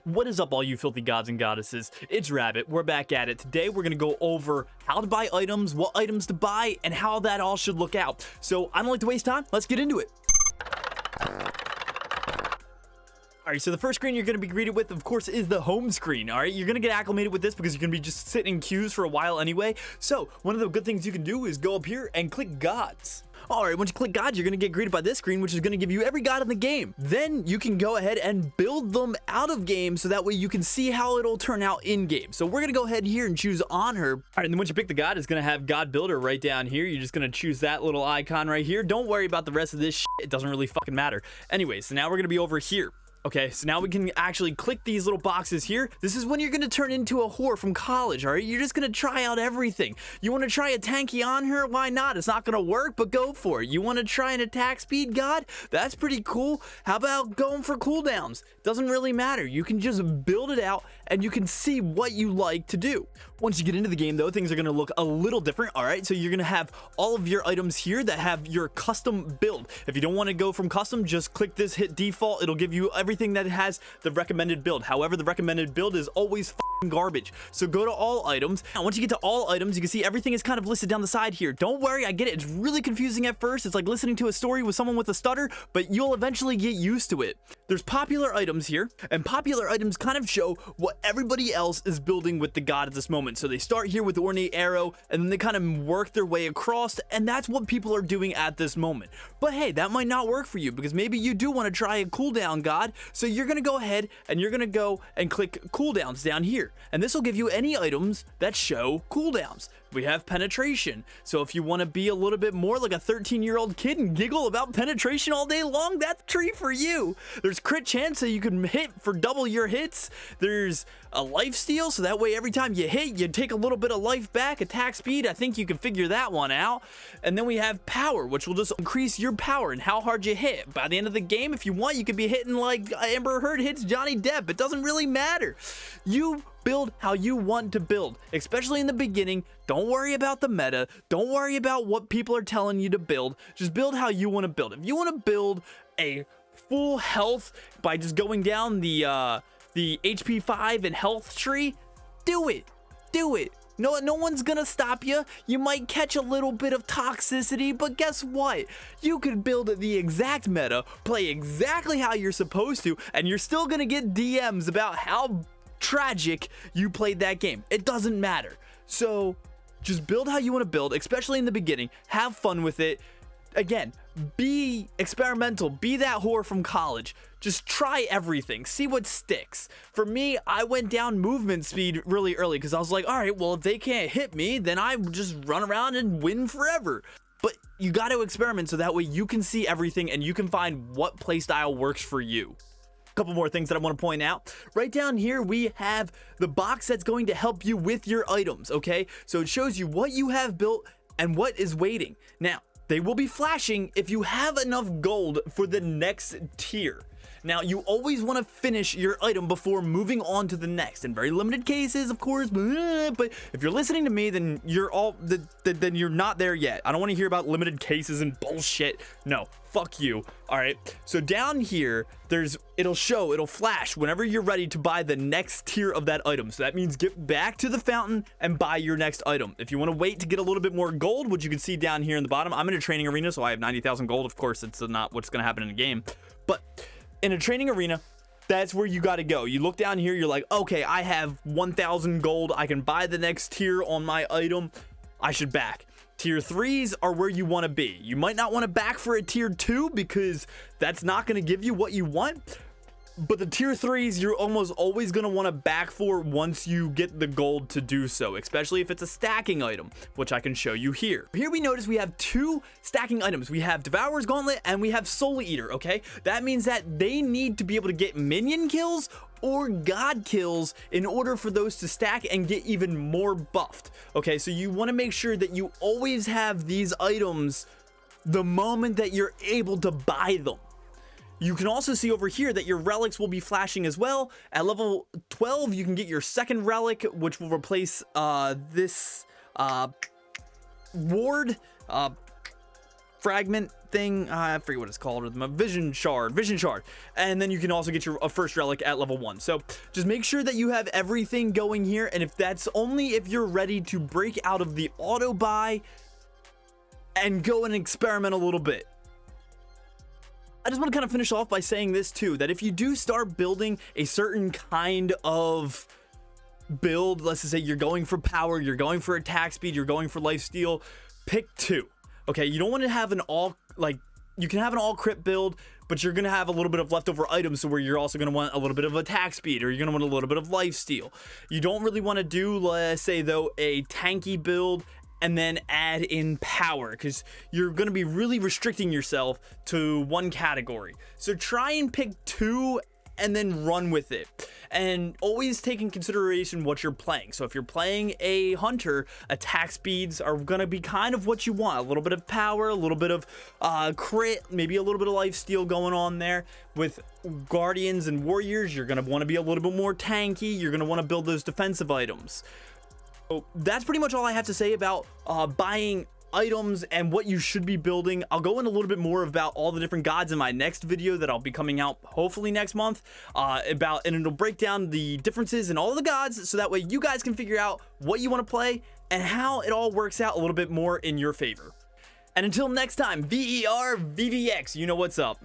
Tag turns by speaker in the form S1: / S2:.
S1: What is up, all you filthy gods and goddesses? It's Rabbit. We're back at it. Today we're gonna go over how to buy items, what items to buy, and how that all should look out. So I don't like to waste time. Let's get into it. Alright, so the first screen you're going to be greeted with, of course, is the home screen. Alright, you're going to get acclimated with this because you're going to be just sitting in queues for a while anyway. So one of the good things you can do is go up here and click gods. Alright, once you click gods, you're going to get greeted by this screen, which is going to give you every god in the game. Then you can go ahead and build them out of game so that way you can see how it'll turn out in game. So we're going to go ahead here and choose Honor. Alright, and then once you pick the god, it's going to have God Builder right down here. You're just going to choose that little icon right here. Don't worry about the rest of this shit. It doesn't really fucking matter. Anyway, so now we're going to be over here. Okay, so now we can actually click these little boxes here. This is when you're going to turn into a whore from college, all right? You're just going to try out everything. You want to try a tanky on her? Why not? It's not going to work, but go for it. You want to try an attack speed god? That's pretty cool. How about going for cooldowns? Doesn't really matter. You can just build it out and you can see what you like to do. Once you get into the game, though, things are going to look a little different, all right? So you're going to have all of your items here that have your custom build. If you don't want to go from custom, just click this, hit default. It'll give you everything that has the recommended build. However, the recommended build is always garbage. So go to all items. And once you get to all items, you can see everything is kind of listed down the side here. Don't worry, I get it. It's really confusing at first. It's like listening to a story with someone with a stutter, but you'll eventually get used to it. There's popular items here, and popular items kind of show what everybody else is building with the god at this moment. So they start here with the ornate arrow, and then they kind of work their way across, and that's what people are doing at this moment. But hey, that might not work for you because maybe you do want to try a cooldown god. So you're going to go ahead and you're going to go and click cooldowns down here. And this will give you any items that show cooldowns. We have penetration. So if you want to be a little bit more like a 13-year-old kid and giggle about penetration all day long, that's a treat for you. There's crit chance, so you can hit for double your hits. There's a life steal, so that way every time you hit, you take a little bit of life back. Attack speed, I think you can figure that one out. And then we have power, which will just increase your power and how hard you hit. By the end of the game, if you want, you could be hitting like Amber Heard hits Johnny Depp. It doesn't really matter. You build how you want to build, especially in the beginning. Don't worry about the meta. Don't worry about what people are telling you to build. Just build how you want to build. If you want to build a full health by just going down the HP 5 and health tree, do it. Do it. No one's gonna stop you. You might catch a little bit of toxicity, but guess what? You could build the exact meta, play exactly how you're supposed to, and you're still gonna get DMs about how tragic you played that game. It doesn't matter. So just build how you want to build, especially in the beginning. Have fun with it. Again, be experimental. Be that whore from college. Just try everything. See what sticks. For me, I went down movement speed really early because I was like, all right, well, if they can't hit me, then I just run around and win forever. But you got to experiment so that way you can see everything and you can find what playstyle works for you. Couple more things that I want to point out. Right down here we have the box that's going to help you with your items, okay? So it shows you what you have built and what is waiting. Now, they will be flashing if you have enough gold for the next tier. Now, you always want to finish your item before moving on to the next. In very limited cases, of course, but if you're listening to me, then then you're not there yet. I don't want to hear about limited cases and bullshit. No, fuck you. All right. So down here, it'll flash whenever you're ready to buy the next tier of that item. So that means get back to the fountain and buy your next item. If you want to wait to get a little bit more gold, which you can see down here in the bottom, I'm in a training arena, so I have 90,000 gold. Of course, it's not what's going to happen in the game, but in a training arena, that's where you got to go. You look down here, you're like, okay, I have 1,000 gold. I can buy the next tier on my item. I should back. Tier 3s are where you want to be. You might not want to back for a tier 2 because that's not going to give you what you want. But the tier 3s, you're almost always going to want to back for once you get the gold to do so, especially if it's a stacking item, which I can show you here. Here we notice we have two stacking items. We have Devourer's Gauntlet and we have Soul Eater, okay? That means that they need to be able to get minion kills or god kills in order for those to stack and get even more buffed. Okay, so you want to make sure that you always have these items the moment that you're able to buy them. You can also see over here that your relics will be flashing as well. At level 12, you can get your second relic, which will replace this ward. fragment thing. I forget what it's called. A vision shard. And then you can also get a first relic at level 1. So just make sure that you have everything going here. And if that's only if you're ready to break out of the auto buy and go and experiment a little bit. I just want to kind of finish off by saying this too, that if you do start building a certain kind of build, let's just say you're going for power, you're going for attack speed, you're going for lifesteal, pick 2. Okay, you don't want to have an all, like, you can have an all crit build, but you're going to have a little bit of leftover items, so where you're also going to want a little bit of attack speed, or you're going to want a little bit of lifesteal. You don't really want to do, let's say though, a tanky build and then add in power, because you're going to be really restricting yourself to one category. So try and pick 2 and then run with it, and always take in consideration what you're playing. So if you're playing a hunter, attack speeds are going to be kind of what you want. A little bit of power, a little bit of crit, maybe a little bit of lifesteal going on there. With guardians and warriors, you're going to want to be a little bit more tanky. You're going to want to build those defensive items. So that's pretty much all I have to say about buying items and what you should be building. I'll go in a little bit more about all the different gods in my next video that I'll be coming out hopefully next month, and it'll break down the differences in all the gods, so that way you guys can figure out what you want to play and how it all works out a little bit more in your favor. And until next time, VER VVX, you know what's up.